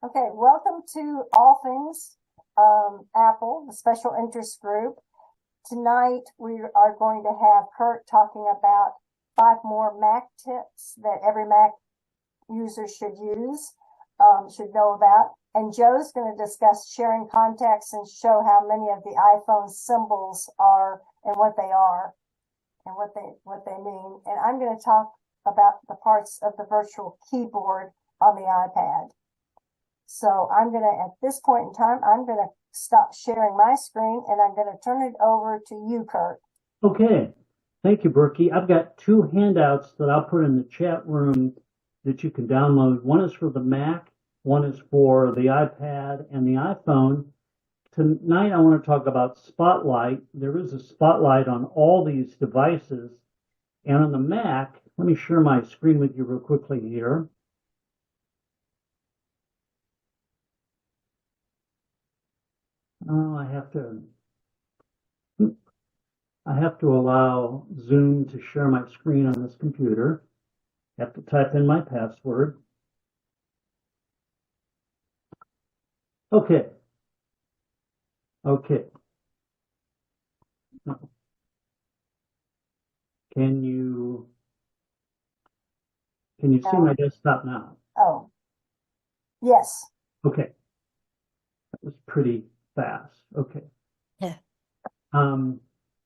Okay, welcome to All Things Apple, the special interest group. Tonight we are going to have Kurt talking about 5 more Mac tips that every Mac user should use, should know about. And Joe's going to discuss sharing contacts and show how many of the iPhone symbols are and what they are and what they mean. And I'm going to talk about the parts of the virtual keyboard on the iPad. So I'm going to, at this point in time, I'm going to stop sharing my screen and I'm going to turn it over to you, Kurt. Okay. Thank you, Berkey. I've got 2 handouts that I'll put in the chat room that you can download. One is for the Mac, one is for the iPad and the iPhone. Tonight I want to talk about Spotlight. There is a Spotlight on all these devices. And on the Mac, let me share my screen with you real quickly here. Oh, I have to allow Zoom to share my screen on this computer. I have to type in my password. Okay. Can you see my desktop now? Oh, yes. Okay. That was pretty fast. Okay. Yeah.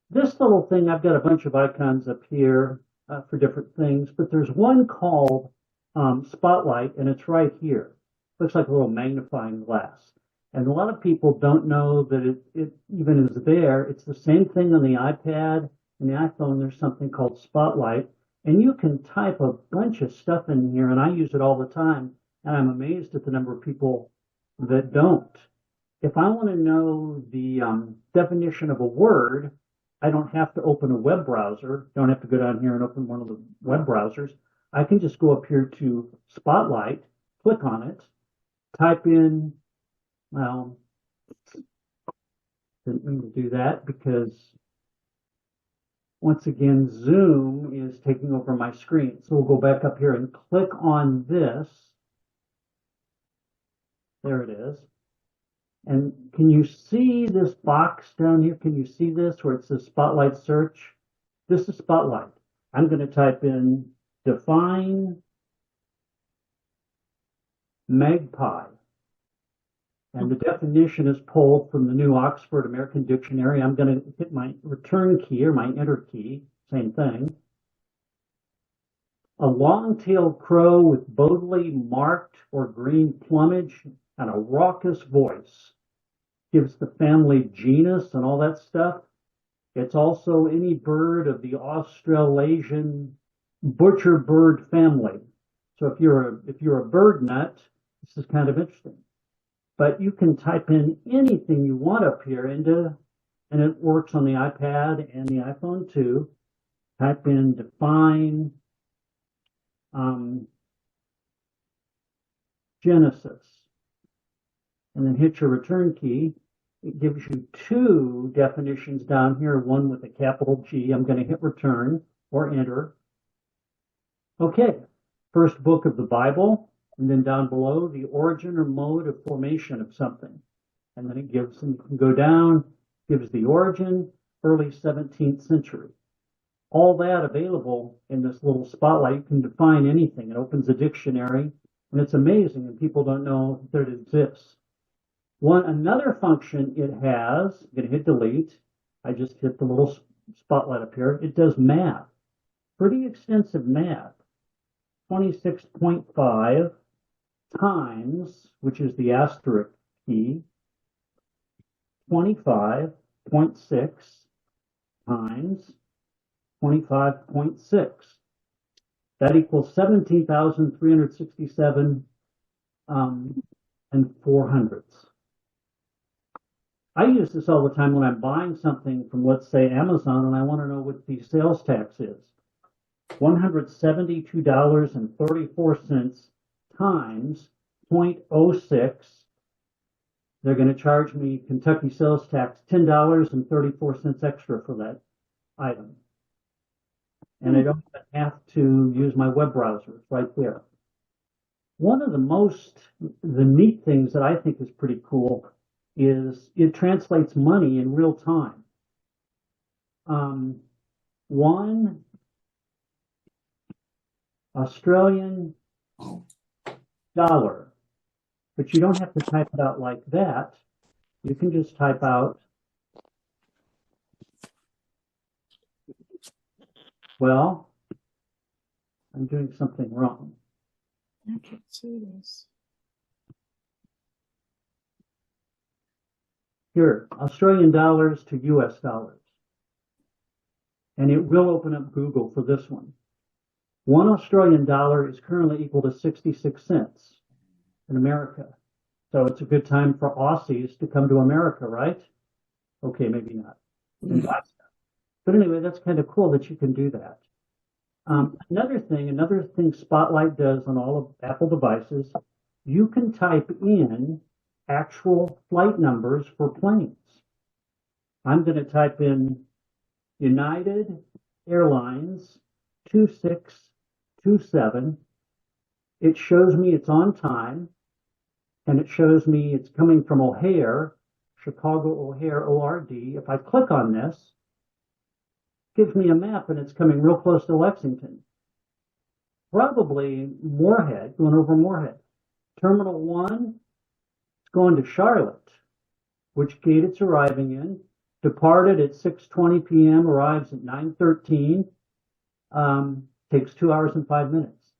This little thing, I've got a bunch of icons up here for different things, but there's one called Spotlight, and it's right here. Looks like a little magnifying glass. And a lot of people don't know that it even is there. It's the same thing on the iPad and the iPhone. There's something called Spotlight, and you can type a bunch of stuff in here, and I use it all the time, and I'm amazed at the number of people that don't. If I want to know the definition of a word, I don't have to open a web browser, don't have to go down here and open one of the web browsers. I can just go up here to Spotlight, click on it, type in, well, didn't mean to do that because once again, Zoom is taking over my screen. So we'll go back up here and click on this. There it is. And can you see this box down here? Can you see this where it says Spotlight Search? This is Spotlight. I'm going to type in define magpie. And the definition is pulled from the new Oxford American Dictionary. I'm going to hit my return key or my enter key, same thing. A long-tailed crow with boldly marked or green plumage and a raucous voice. Gives the family genus and all that stuff. It's also any bird of the Australasian butcher bird family. So if you're a bird nut, this is kind of interesting. But you can type in anything you want up here and it works on the iPad and the iPhone too. Type in define Genesis. And then hit your return key. It gives you 2 definitions down here, one with a capital G. I'm going to hit return or enter. Okay, first book of the Bible, and then down below, the origin or mode of formation of something. And then it gives, and you can go down, gives the origin, early 17th century. All that available in this little Spotlight. You can define anything. It opens a dictionary, and it's amazing, and people don't know that it exists. Another function it has, I'm going to hit delete. I just hit the little spotlight up here. It does math, pretty extensive math. 26.5 times, which is the asterisk key, 25.6 times 25.6. That equals 17,367 and 400ths. I use this all the time when I'm buying something from, let's say, Amazon, and I want to know what the sales tax is. $172.34 times 0.06. They're going to charge me Kentucky sales tax $10.34 extra for that item. And I don't have to use my web browser. It's right there. One of the neat things that I think is pretty cool is it translates money in real time. One Australian dollar, but you don't have to type it out like that. You can just type out, well, I'm doing something wrong. I can't see this. Here, Australian dollars to US dollars. And it will open up Google for this one. One Australian dollar is currently equal to 66 cents in America. So it's a good time for Aussies to come to America, right? Okay, maybe not. But anyway, that's kind of cool that you can do that. Another thing Spotlight does on all of Apple devices, you can type in actual flight numbers for planes. I'm going to type in United Airlines 2627. It shows me it's on time, and it shows me it's coming from O'Hare, Chicago O'Hare, ORD. If I click on this, it gives me a map, and it's coming real close to Lexington. Probably Moorhead, going over Moorhead. Terminal 1, it's going to Charlotte, which gate it's arriving in. Departed at 6:20 p.m., arrives at 9:13. Takes 2 hours and 5 minutes.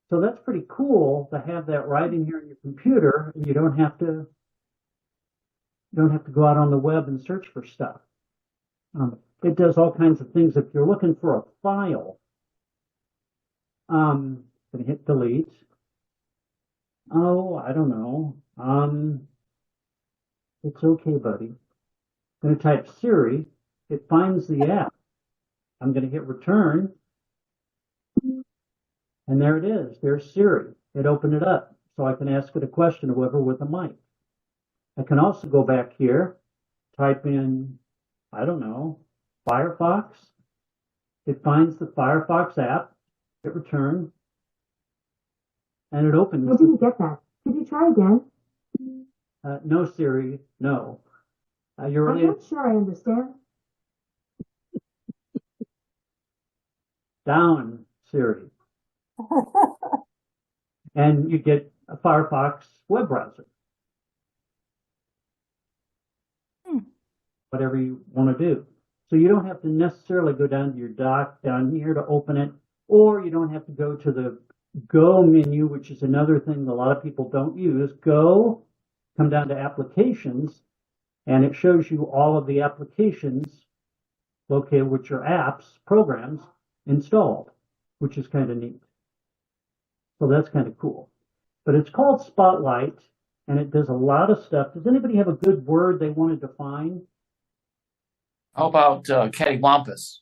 So that's pretty cool to have that right in here in your computer, and you don't have to go out on the web and search for stuff. It does all kinds of things. If you're looking for a file, I'm going to hit delete. Oh, I don't know. It's okay, buddy. I'm going to type Siri. It finds the app. I'm going to hit return. And there it is. There's Siri. It opened it up. So I can ask it a question, however, with a mic. I can also go back here, type in, I don't know, Firefox. It finds the Firefox app. Hit return. And it opens. I didn't get that. Could you try again? No, Siri, no. You're I'm not sure I understand. Down, Siri. And you get a Firefox web browser. Whatever you want to do. So you don't have to necessarily go down to your dock down here to open it, or you don't have to go to the Go menu, which is another thing that a lot of people don't use. Go, come down to Applications, and it shows you all of the applications located with your apps, programs installed, which is kind of neat. So that's kind of cool. But it's called Spotlight, and it does a lot of stuff. Does anybody have a good word they want to define? How about cattywampus?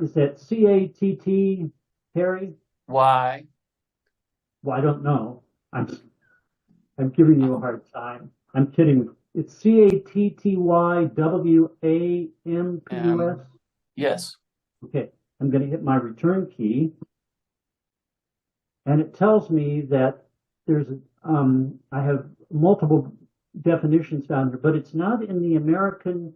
Is that C-A-T-T, Harry? Why? Well, I don't know. I'm giving you a hard time. I'm kidding. It's C-A-T-T-Y-W-A-M-P-U-S? Yes. Okay, I'm going to hit my return key, and it tells me that there's I have multiple definitions down here, but it's not in the American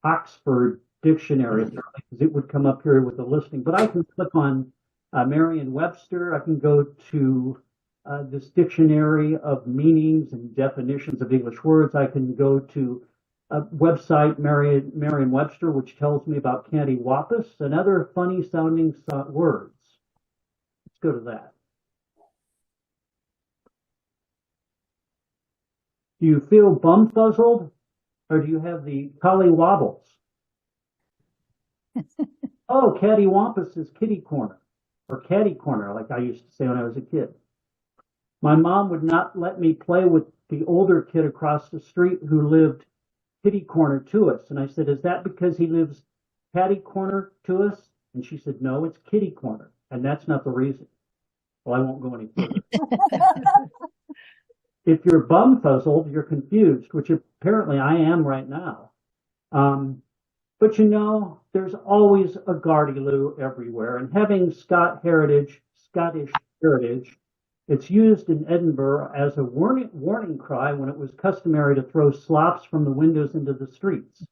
Oxford Dictionary, because it would come up here with a listing. But I can click on Merriam-Webster. I can go to this dictionary of meanings and definitions of English words. I can go to a website, Merriam-Webster, which tells me about cattywampus and other funny sounding words. Let's go to that. Do you feel bumfuzzled, or do you have the collywobbles? Oh, cattywampus is kitty corner, or catty corner, like I used to say when I was a kid. My mom would not let me play with the older kid across the street who lived kitty corner to us. And I said, is that because he lives catty corner to us? And she said, no, it's kitty corner. And that's not the reason. Well, I won't go any further. If you're bumfuzzled, you're confused, which apparently I am right now. But you know, there's always a Gardy-Loo everywhere. And having Scottish heritage, It's used in Edinburgh as a warning cry when it was customary to throw slops from the windows into the streets.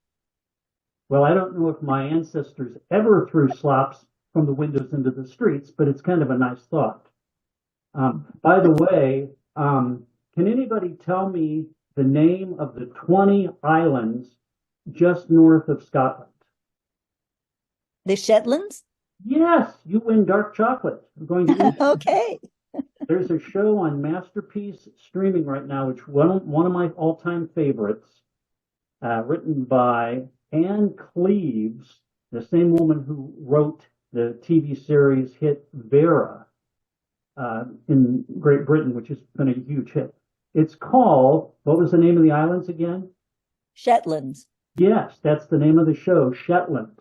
Well, I don't know if my ancestors ever threw slops from the windows into the streets, but it's kind of a nice thought. By the way, can anybody tell me the name of the 20 islands just north of Scotland? The Shetlands? Yes, you win dark chocolate. I'm going to eat. Okay. There's a show on Masterpiece streaming right now, which one of my all-time favorites, written by Anne Cleves, the same woman who wrote the TV series hit Vera in Great Britain, which has been a huge hit. It's called, what was the name of the islands again? Shetlands. Yes, that's the name of the show, Shetland.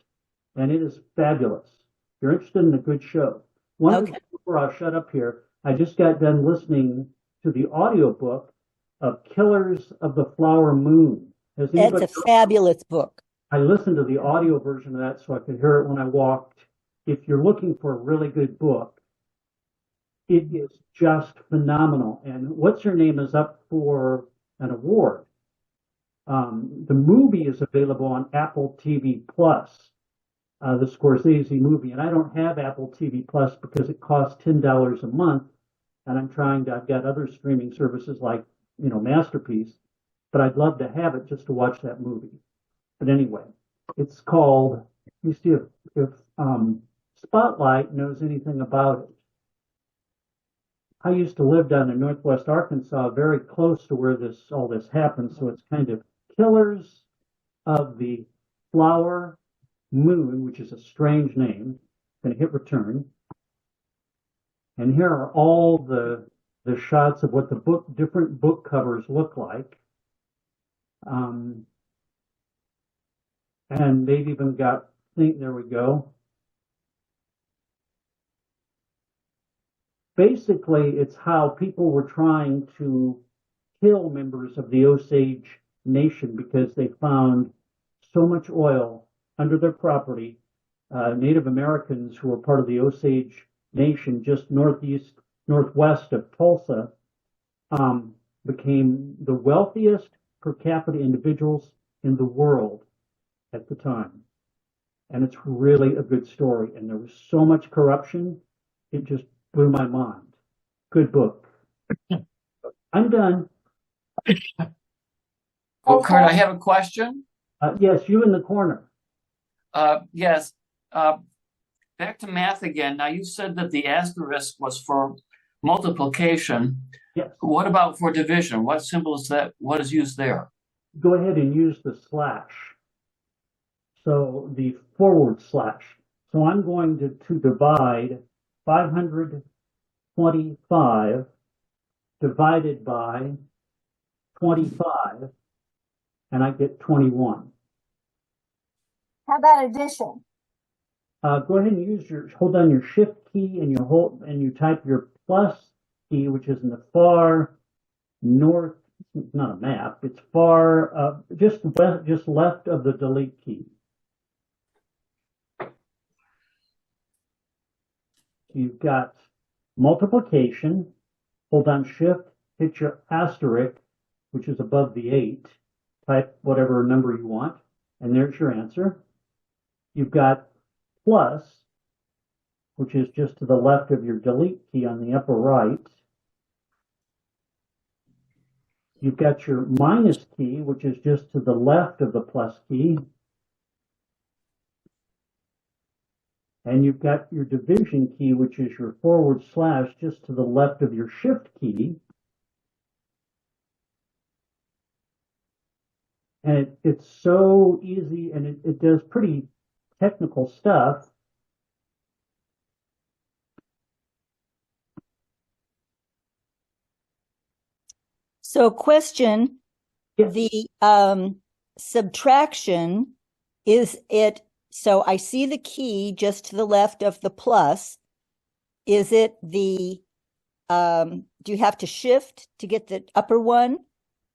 And it is fabulous. If you're interested in a good show. Before I'll shut up here, I just got done listening to the audiobook of Killers of the Flower Moon. That's a fabulous book. I listened to the audio version of that so I could hear it when I walked. If you're looking for a really good book, it is just phenomenal. And What's Her Name is up for an award. The movie is available on Apple TV Plus, the Scorsese movie. And I don't have Apple TV Plus because it costs $10 a month. And I've got other streaming services like, Masterpiece, but I'd love to have it just to watch that movie. But anyway, it's called, let me see if Spotlight knows anything about it. I used to live down in Northwest Arkansas, very close to where all this happened. So it's kind of Killers of the Flower Moon, which is a strange name. Going to hit return. And here are all the shots of what the different book covers look like. And they've even got, there we go. Basically, it's how people were trying to kill members of the Osage Nation because they found so much oil under their property. Native Americans who were part of the Osage Nation just northwest of Tulsa became the wealthiest per capita individuals in the world at the time. And it's really a good story. And there was so much corruption, it just blew my mind. Good book. I'm done. Well, Kurt, I have a question. Yes, you in the corner. Yes. Back to math again. Now, you said that the asterisk was for multiplication. Yes. What about for division? What symbol is that? What is used there? Go ahead and use the slash. So the forward slash. So I'm going to divide 525 divided by 25, and I get 21. How about addition? Go ahead and hold down your shift key and you type your plus key, which is in the far north. It's not a map. It's far just left of the delete key. You've got multiplication. Hold down shift, hit your asterisk, which is above the 8. Type whatever number you want, and there's your answer. You've got plus, which is just to the left of your delete key on the upper right. You've got your minus key, which is just to the left of the plus key. And you've got your division key, which is your forward slash, just to the left of your shift key. And it's so easy, and it does pretty technical stuff. So question, Yes. the subtraction, is it, so I see the key just to the left of the plus. Is it the, do you have to shift to get the upper one?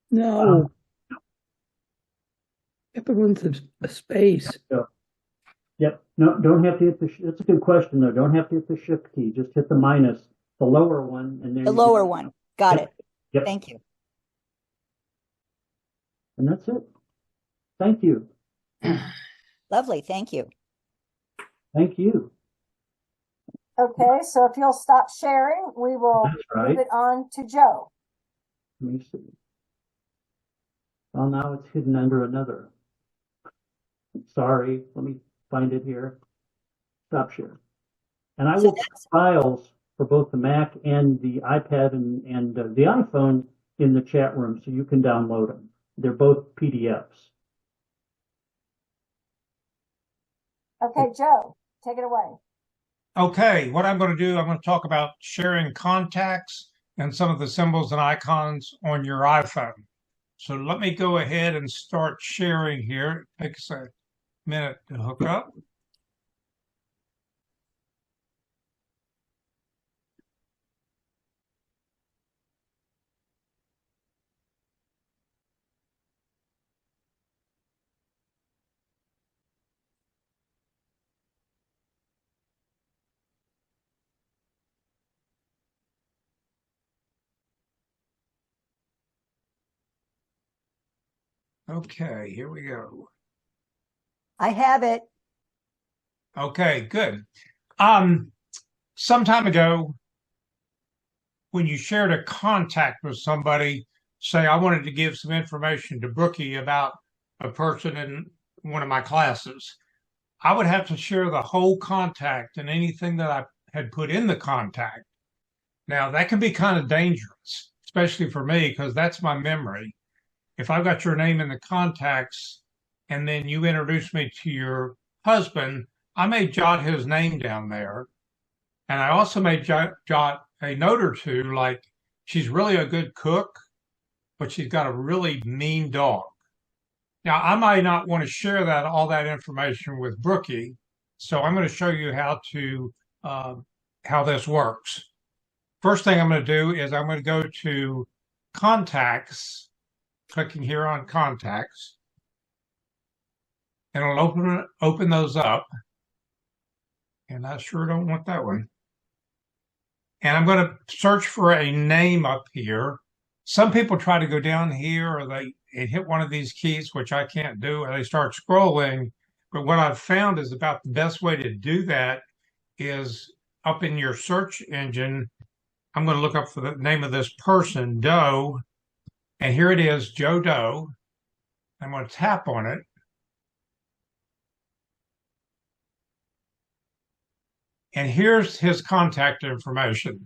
No. Upper one's a space. Yep. No, don't have to hit that's a good question though. Don't have to hit the shift key. Just hit the minus the lower one, and then The lower one. Got it. Yep. Thank you. And that's it. Thank you. Lovely. Thank you. Thank you. Okay, so if you'll stop sharing, we will That's right. move it on to Joe. Let me see. Well, now it's hidden under another. Sorry, let me find it here. Stop share. And I So will put files for both the Mac and the iPad and the iPhone in the chat room so you can download them. They're both PDFs. Okay, Joe, take it away. Okay, what I'm going to do, I'm going to talk about sharing contacts and some of the symbols and icons on your iPhone. So let me go ahead and start sharing here. It takes a minute to hook up. Okay, here we go. I have it. Okay, good. Some time ago, when you shared a contact with somebody, say I wanted to give some information to Brookie about a person in one of my classes, I would have to share the whole contact and anything that I had put in the contact. Now, that can be kind of dangerous, especially for me, because that's my memory. If I've got your name in the contacts and then you introduce me to your husband, I may jot his name down there. And I also may jot a note or two, like she's really a good cook, but she's got a really mean dog. Now, I might not want to share all that information with Brookie, so I'm going to show you how this works. First thing I'm going to do is I'm going to go to Contacts, clicking here on Contacts, and it'll open those up. And I sure don't want that one. And I'm going to search for a name up here. Some people try to go down here or they hit one of these keys, which I can't do, and they start scrolling. But what I've found is about the best way to do that is up in your search engine. I'm going to look up for the name of this person, Doe. And here it is, Joe Doe. I'm going to tap on it. And here's his contact information.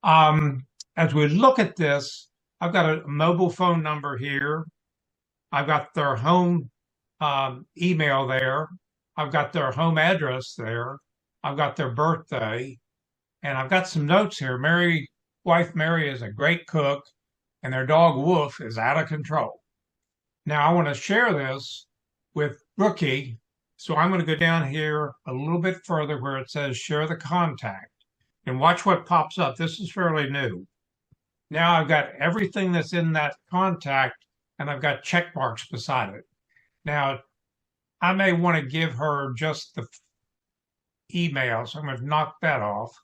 As we look at this, I've got a mobile phone number here. I've got their home email there. I've got their home address there. I've got their birthday. And I've got some notes here. Wife Mary is a great cook, and their dog Wolf is out of control. Now, I want to share this with Brookie. So I'm going to go down here a little bit further where it says share the contact and watch what pops up. This is fairly new. Now I've got everything that's in that contact and I've got check marks beside it. Now I may want to give her just the email. So I'm going to knock that off.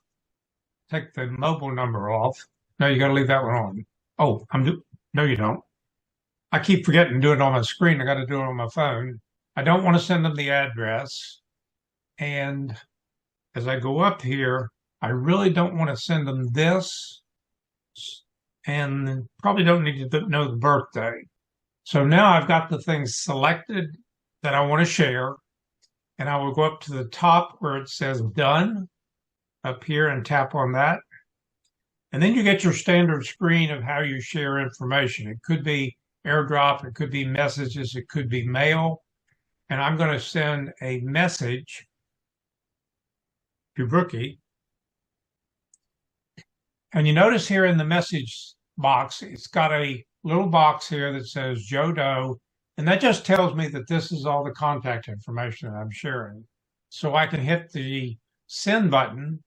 Take the mobile number off. No, you got to leave that one on. Oh, no, you don't. I keep forgetting to do it on my screen. I got to do it on my phone. I don't want to send them the address. And as I go up here, I really don't want to send them this and probably don't need to know the birthday. So now I've got the things selected that I want to share. And I will go up to the top where it says done up here and tap on that. And then you get your standard screen of how you share information. It could be AirDrop, it could be messages, it could be mail. And I'm going to send a message to Brookie. And you notice here in the message box, it's got a little box here that says Joe Doe. And that just tells me that this is all the contact information that I'm sharing. So I can hit the send button.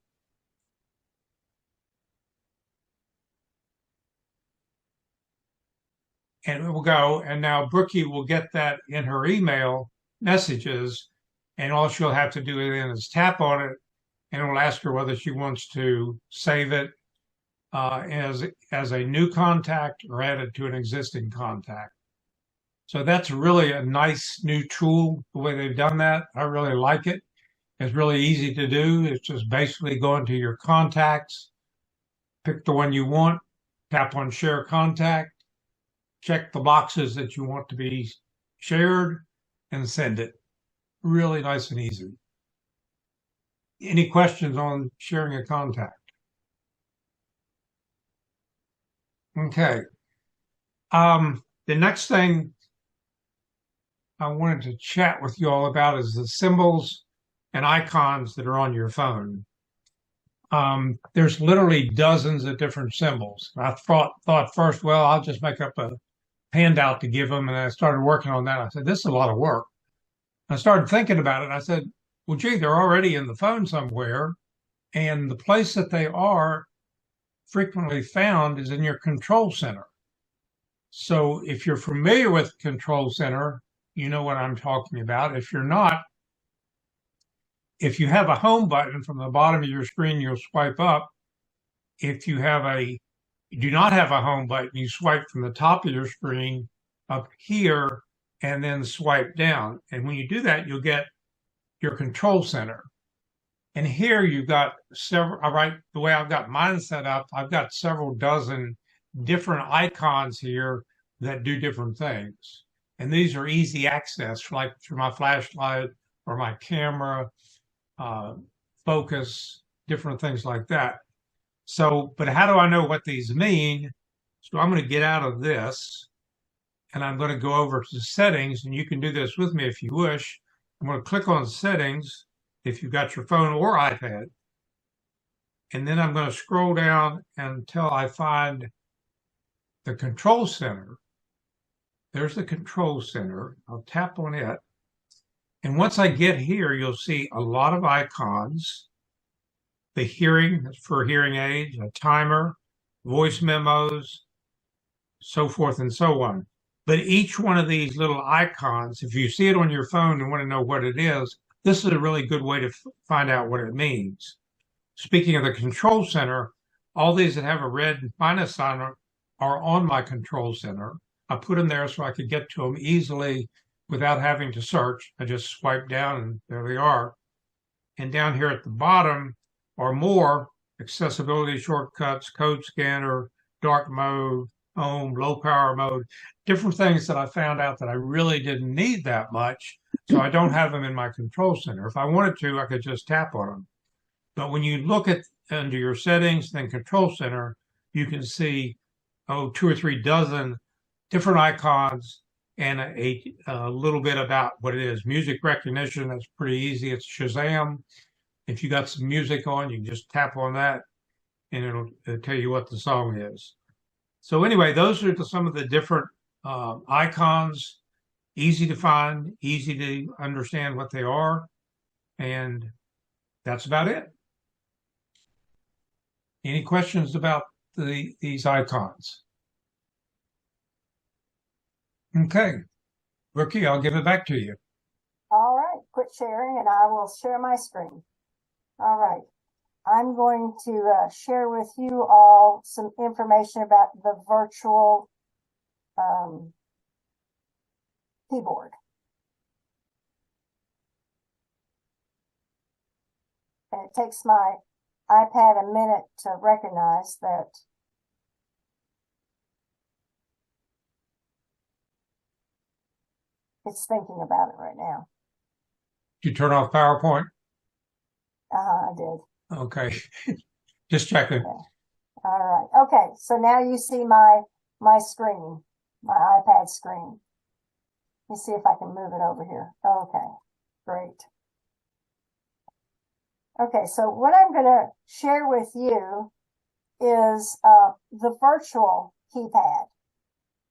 And it will go. And now Brookie will get that in her email messages, and all she'll have to do then is tap on it, and it will ask her whether she wants to save it as a new contact or add it to an existing contact. So that's really a nice new tool, the way they've done that. I really like it. It's really easy to do. It's just basically go into your contacts, pick the one you want, tap on share contact, check the boxes that you want to be shared, and send it. Really nice and easy. Any questions on sharing a contact? Okay. The next thing I wanted to chat with you all about is the symbols and icons that are on your phone. There's literally dozens of different symbols. I thought first, well, I'll just make up a handout to give them. And I started working on that. I said, this is a lot of work. I started thinking about it. I said, well, gee, they're already in the phone somewhere. And the place that they are frequently found is in your control center. So if you're familiar with Control Center, you know what I'm talking about. If you're not, if you have a home button from the bottom of your screen, you'll swipe up. If you do not have a home button, you swipe from the top of your screen up here and then swipe down. And when you do that, you'll get your Control Center. And here you've got several, all right, the way I've got mine set up, I've got several dozen different icons here that do different things. And these are easy access, like through my flashlight or my camera, focus, different things like that. So, but how do I know what these mean? So I'm going to get out of this and I'm going to go over to settings, and you can do this with me if you wish. I'm going to click on settings if you've got your phone or iPad. And then I'm going to scroll down until I find the Control Center. There's the Control Center. I'll tap on it. And once I get here, you'll see a lot of icons. The hearing for hearing aids, a timer, voice memos, so forth and so on. But each one of these little icons, if you see it on your phone and want to know what it is, this is a really good way to find out what it means. Speaking of the Control Center, all these that have a red minus sign are on my Control Center. I put them there so I could get to them easily without having to search. I just swipe down and there they are. And down here at the bottom are more accessibility shortcuts, code scanner, dark mode, home, low power mode, different things that I found out that I really didn't need that much. So I don't have them in my Control Center. If I wanted to, I could just tap on them. But when you look at under your settings, then Control Center, you can see, 2 or 3 dozen different icons and a little bit about what it is. Music recognition, that's pretty easy. It's Shazam. If you got some music on, you can just tap on that and it'll tell you what the song is. So anyway, those are some of the different icons, easy to find, easy to understand what they are. And that's about it. Any questions about these icons? Okay, Rookie, I'll give it back to you. All right, quit sharing and I will share my screen. All right, I'm going to share with you all some information about the virtual keyboard. And it takes my iPad a minute to recognize that it's thinking about it right now. Did you turn off PowerPoint? I did. Okay, just checking. Okay. All right. Okay, so now you see my screen, my iPad screen. Let me see if I can move it over here. Okay, great. Okay, so what I'm going to share with you is the virtual keypad.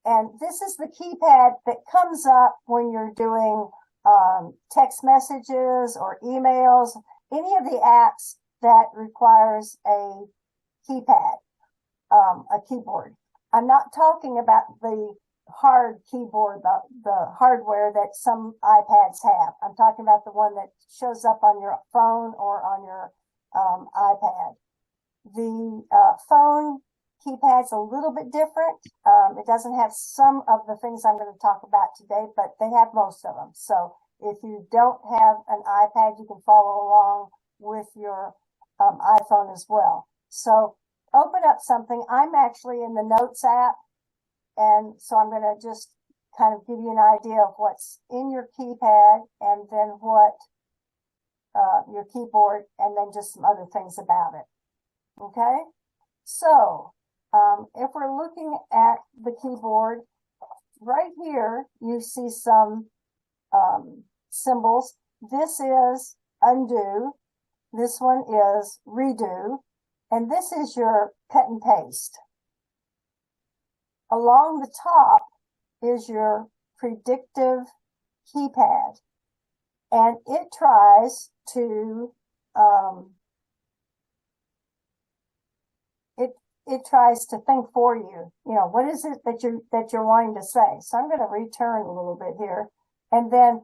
And this is the keypad that comes up when you're doing text messages or emails, any of the apps that requires a keypad, a keyboard. I'm not talking about the hard keyboard, the hardware that some iPads have. I'm talking about the one that shows up on your phone or on your iPad. The phone keypad's a little bit different. It doesn't have some of the things I'm going to talk about today, but they have most of them. So if you don't have an iPad, you can follow along with your iPhone as well. So open up something. I'm actually in the Notes app, and so I'm going to just kind of give you an idea of what's in your keypad and then what your keyboard, and then just some other things about it. Okay, so if we're looking at the keyboard, right here you see some symbols. This is undo, this one is redo, and this is your cut and paste. Along the top is your predictive keypad, and it tries to it tries to think for you. You know, what is it that you're wanting to say? So I'm going to return a little bit here, and then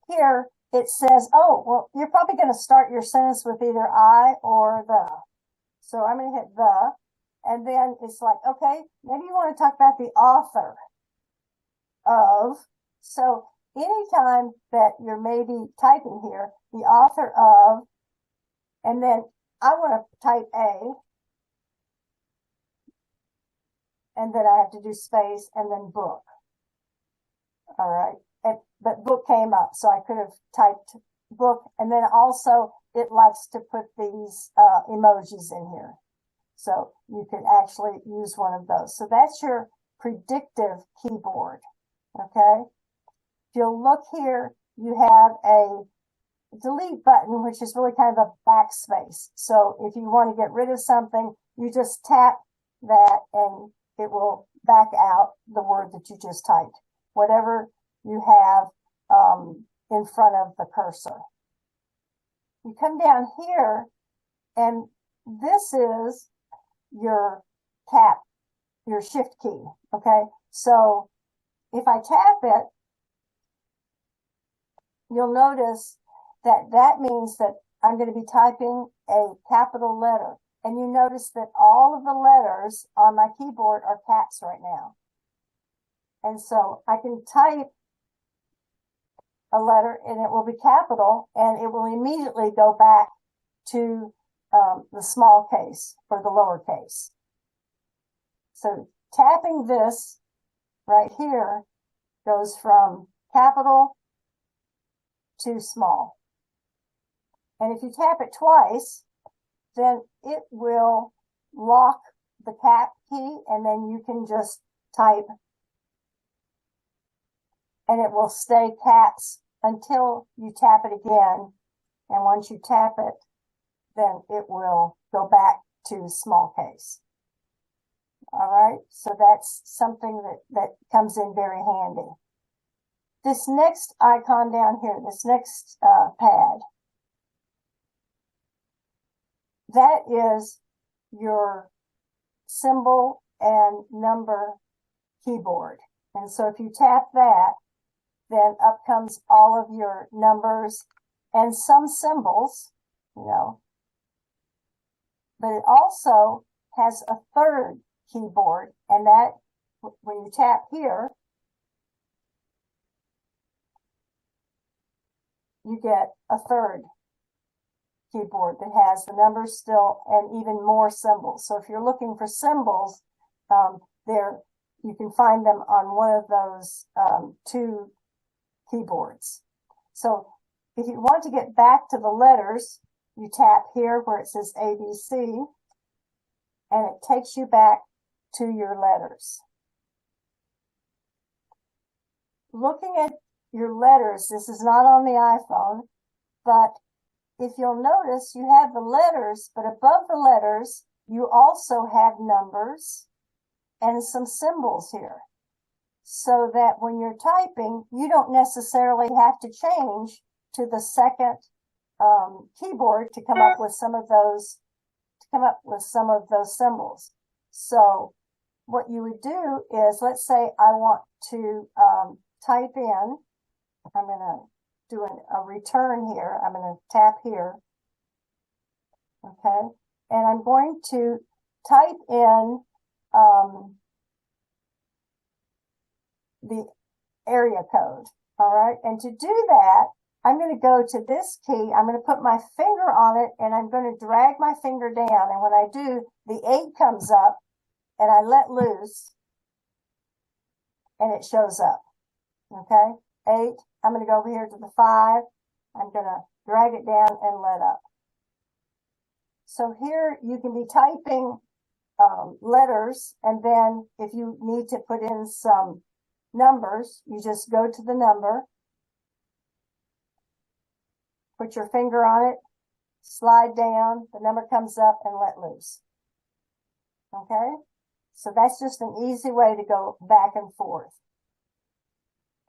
here it says, oh, well, you're probably going to start your sentence with either I or the. So I'm going to hit the, and then it's like, okay, maybe you want to talk about the author of. So anytime that you're maybe typing here, the author of, and then I want to type A, and then I have to do space and then book. All right. But book came up, so I could have typed book, and then also it likes to put these emojis in here. So you could actually use one of those. So that's your predictive keyboard. Okay. If you'll look here, you have a delete button, which is really kind of a backspace. So if you want to get rid of something, you just tap that and it will back out the word that you just typed, whatever you have in front of the cursor. You come down here, and this is your tap, your shift key. Okay, so if I tap it, you'll notice that that means that I'm going to be typing a capital letter. And you notice that all of the letters on my keyboard are caps right now. And so I can type a letter and it will be capital, and it will immediately go back to the small case or the lowercase. So tapping this right here goes from capital to small. And if you tap it twice, then it will lock the cap key, and then you can just type, and it will stay caps until you tap it again. And once you tap it, then it will go back to small case. All right, so that's something that comes in very handy. This next icon down here, this next pad, that is your symbol and number keyboard. And so if you tap that, then up comes all of your numbers and some symbols, you know. But it also has a third keyboard, and that, when you tap here, you get a third keyboard that has the numbers still and even more symbols. So if you're looking for symbols, there you can find them on one of those two keyboards. So if you want to get back to the letters, you tap here where it says ABC, and it takes you back to your letters. Looking at your letters, this is not on the iPhone, but if you'll notice, you have the letters, but above the letters, you also have numbers and some symbols here. So that when you're typing, you don't necessarily have to change to the second keyboard to come up with some of those, symbols. So what you would do is, let's say I want to type in, I'm going to do a return here. I'm going to tap here. Okay. And I'm going to type in the area code. All right. And to do that, I'm going to go to this key. I'm going to put my finger on it and I'm going to drag my finger down. And when I do, the 8 comes up and I let loose and it shows up. Okay. 8. I'm going to go over here to the 5. I'm going to drag it down and let up. So here you can be typing letters, and then if you need to put in some numbers, you just go to the number, put your finger on it, slide down, the number comes up, and let loose. Okay? So that's just an easy way to go back and forth.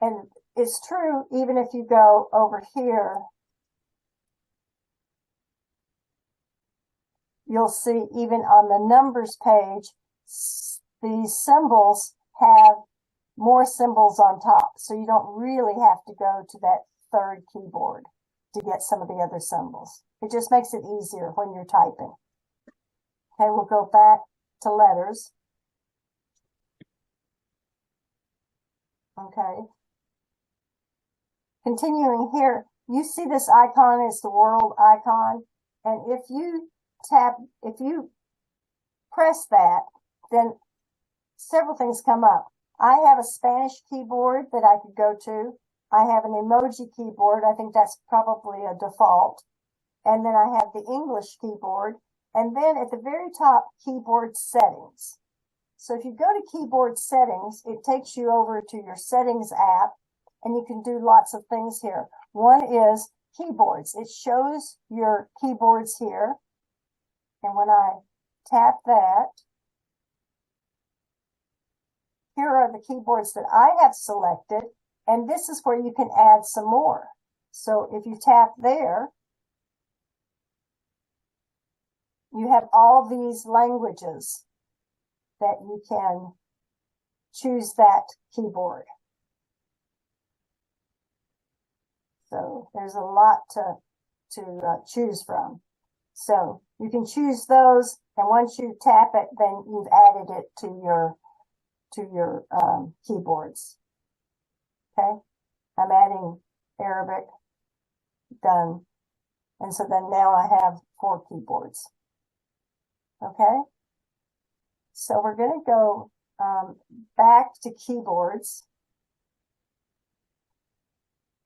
And it's true even if you go over here, you'll see even on the numbers page, these symbols have more symbols on top. So you don't really have to go to that third keyboard to get some of the other symbols. It just makes it easier when you're typing. Okay, we'll go back to letters. Okay. Continuing here, you see this icon is the world icon. And if you press that, then several things come up. I have a Spanish keyboard that I could go to. I have an emoji keyboard. I think that's probably a default. And then I have the English keyboard. And then at the very top, keyboard settings. So if you go to keyboard settings, it takes you over to your settings app, and you can do lots of things here. One is keyboards. It shows your keyboards here. And when I tap that, here are the keyboards that I have selected, and this is where you can add some more. So if you tap there, you have all these languages that you can choose that keyboard. So there's a lot to choose from. So you can choose those, and once you tap it, then you've added it to your keyboards. Okay, I'm adding Arabic, done, and so then now I have 4 keyboards. Okay, so we're going to go back to keyboards,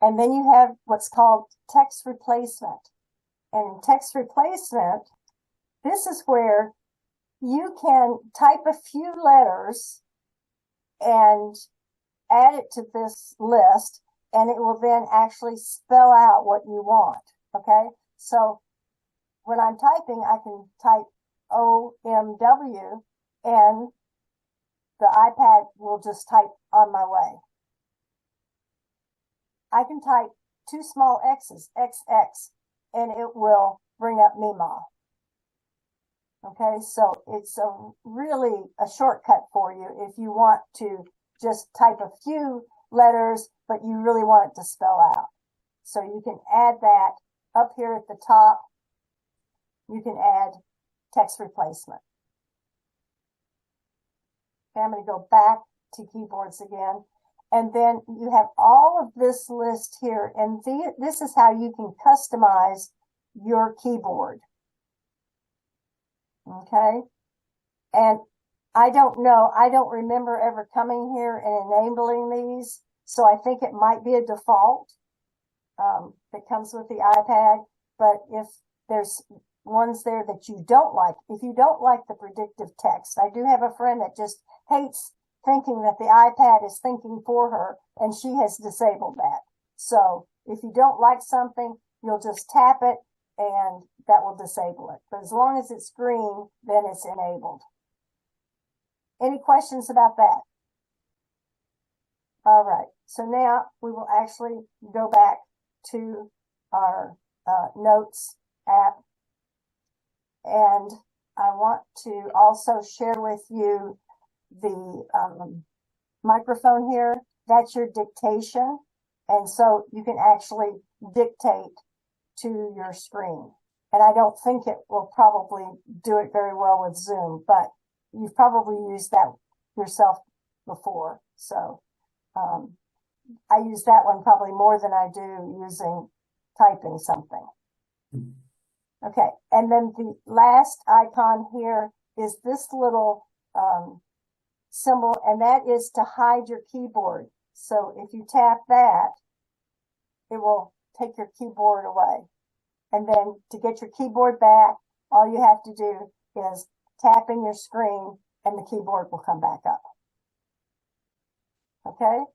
and then you have what's called text replacement. And in text replacement, this is where you can type a few letters and add it to this list, and it will then actually spell out what you want. Okay, so when I'm typing, I can type OMW, and the iPad will just type on my way. I can type 2 small X's, XX, and it will bring up Mima. Okay, so it's really a shortcut for you if you want to just type a few letters, but you really want it to spell out. So you can add that up here at the top. You can add text replacement. Okay, I'm going to go back to keyboards again. And then you have all of this list here, and this is how you can customize your keyboard. Okay, and I don't know, I don't remember ever coming here and enabling these, so I think it might be a default that comes with the iPad. But if there's ones there that you don't like, if you don't like the predictive text, I do have a friend that just hates thinking that the iPad is thinking for her, and she has disabled that. So if you don't like something, you'll just tap it and that will disable it. But as long as it's green, then it's enabled. Any questions about that? All right, so now we will actually go back to our notes app, and I want to also share with you the microphone here. That's your dictation, and so you can actually dictate to your screen. And I don't think it will probably do it very well with Zoom, but you've probably used that yourself before. So I use that one probably more than I do using typing something. Okay, and then the last icon here is this little symbol, and that is to hide your keyboard. So if you tap that, it will take your keyboard away. And then to get your keyboard back, all you have to do is tap in your screen and the keyboard will come back up. Okay?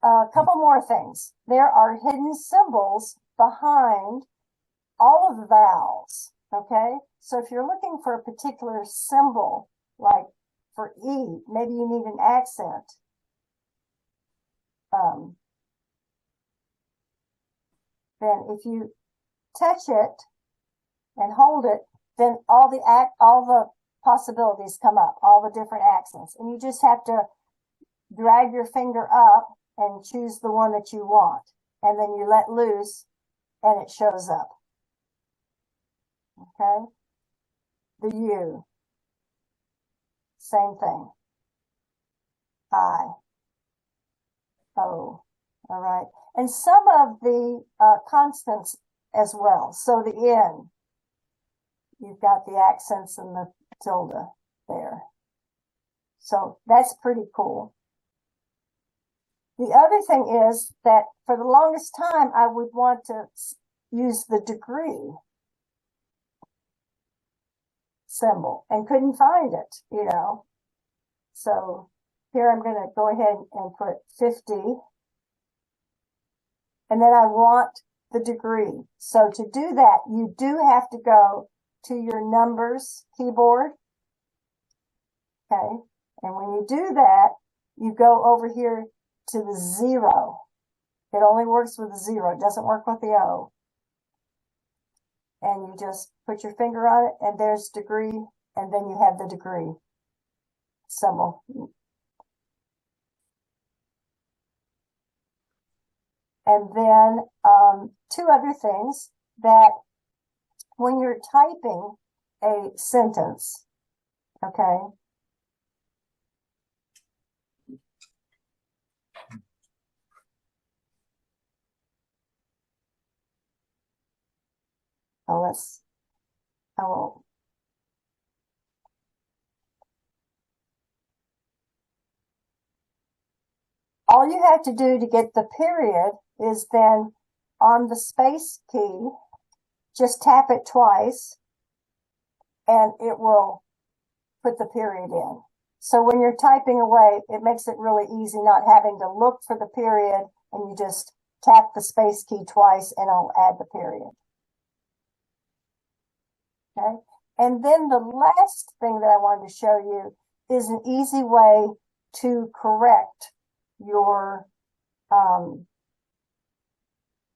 A couple more things. There are hidden symbols behind all of the vowels. Okay? So if you're looking for a particular symbol, like for E, maybe you need an accent. Then if you touch it and hold it, then all the possibilities come up, all the different accents. And you just have to drag your finger up and choose the one that you want. And then you let loose and it shows up. Okay? The U. Same thing. I. O. All right. And some of the consonants as well. So the N. You've got the accents and the tilde there. So that's pretty cool. The other thing is that for the longest time, I would want to use the degree symbol and couldn't find it, you know. So here I'm going to go ahead and put 50. And then I want the degree. So to do that, you do have to go to your numbers keyboard. Okay. And when you do that, you go over here to the 0. It only works with the 0. It doesn't work with the O. And you just put your finger on it, and there's degree, and then you have the degree symbol. And then two other things, that when you're typing a sentence, okay, all you have to do to get the period is then on the space key, just tap it twice and it will put the period in. So when you're typing away, it makes it really easy not having to look for the period, and you just tap the space key twice and it'll add the period. Okay. And then the last thing that I wanted to show you is an easy way to correct your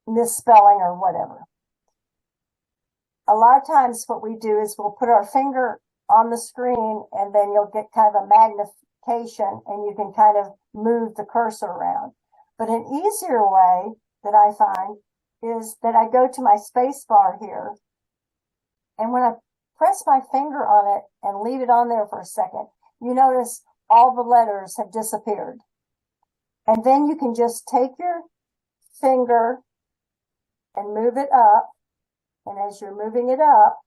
misspelling or whatever. A lot of times what we do is we'll put our finger on the screen, and then you'll get kind of a magnification and you can kind of move the cursor around. But an easier way that I find is that I go to my space bar here, and when I press my finger on it and leave it on there for a second, you notice all the letters have disappeared. And then you can just take your finger and move it up. And as you're moving it up,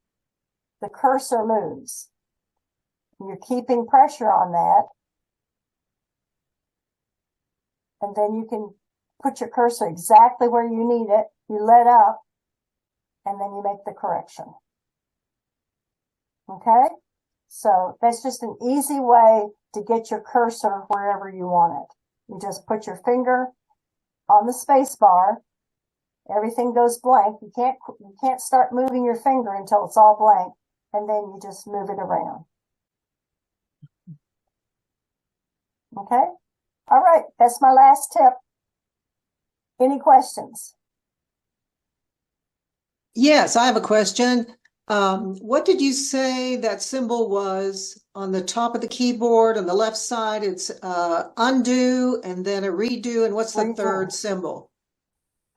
the cursor moves. You're keeping pressure on that. And then you can put your cursor exactly where you need it. You let up, and then you make the correction. Okay? So that's just an easy way to get your cursor wherever you want it. You just put your finger on the space bar. Everything goes blank. You can't start moving your finger until it's all blank, and then you just move it around. Okay? All right, that's my last tip. Any questions? Yes, I have a question. What did you say that symbol was on the top of the keyboard on the left side? It's undo and then a redo. And what's the third symbol?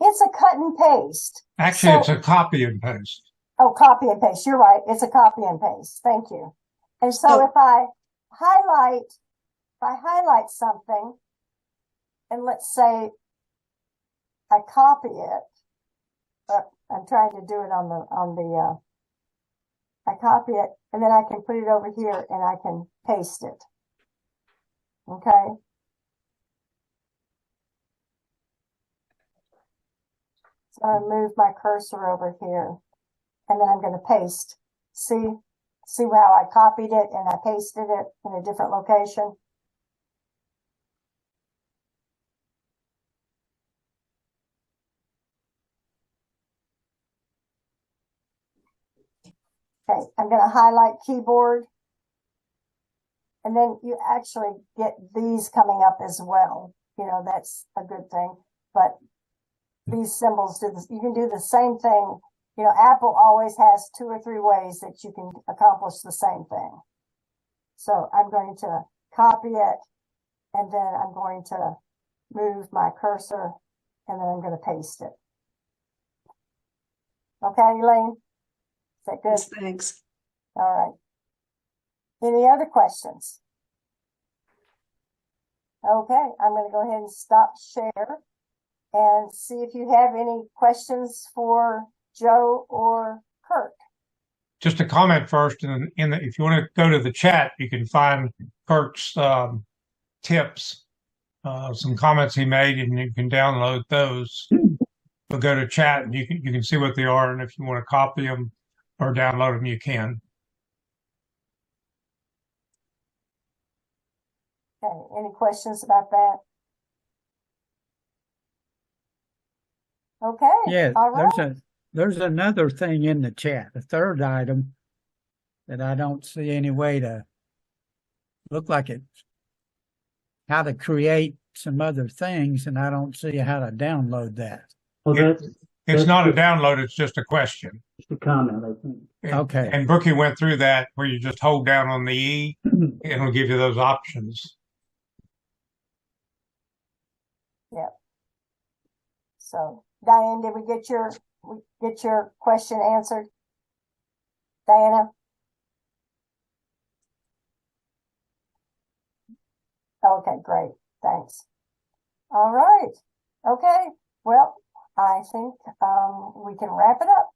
It's a cut and paste. Actually, So- it's a copy and paste. Oh, copy and paste. You're right. It's a copy and paste. Thank you. And so Oh. if I highlight something, and let's say I copy it, but I'm trying to do it I copy it, and then I can put it over here and I can paste it. Okay. So I move my cursor over here, and then I'm going to paste. See how I copied it and I pasted it in a different location? Okay, I'm going to highlight keyboard. And then you actually get these coming up as well. You know, that's a good thing. But these symbols do this. You can do the same thing. You know, Apple always has 2 or 3 ways that you can accomplish the same thing. So I'm going to copy it, and then I'm going to move my cursor, and then I'm going to paste it. Okay, Elaine? Is that good? Yes, thanks. All right. Any other questions? Okay, I'm going to go ahead and stop share and see if you have any questions for Joe or Kurt. Just a comment first, and if you want to go to the chat, you can find Kurt's tips, some comments he made, and you can download those. But go to chat, and you can see what they are, and if you want to copy them or download them, you can. Okay, any questions about that? Okay. Yeah, all right. there's another thing in the chat, a third item that I don't see any way to look like it's how to create some other things, and I don't see how to download that. Well, It's not a download, it's just a question. just a comment, I think. Okay. And Brookie went through that where you just hold down on the E and it'll give you those options. Yep. So, Diane, did we get your question answered? Diana? Okay, great. Thanks. All right. Okay. Well, I think we can wrap it up.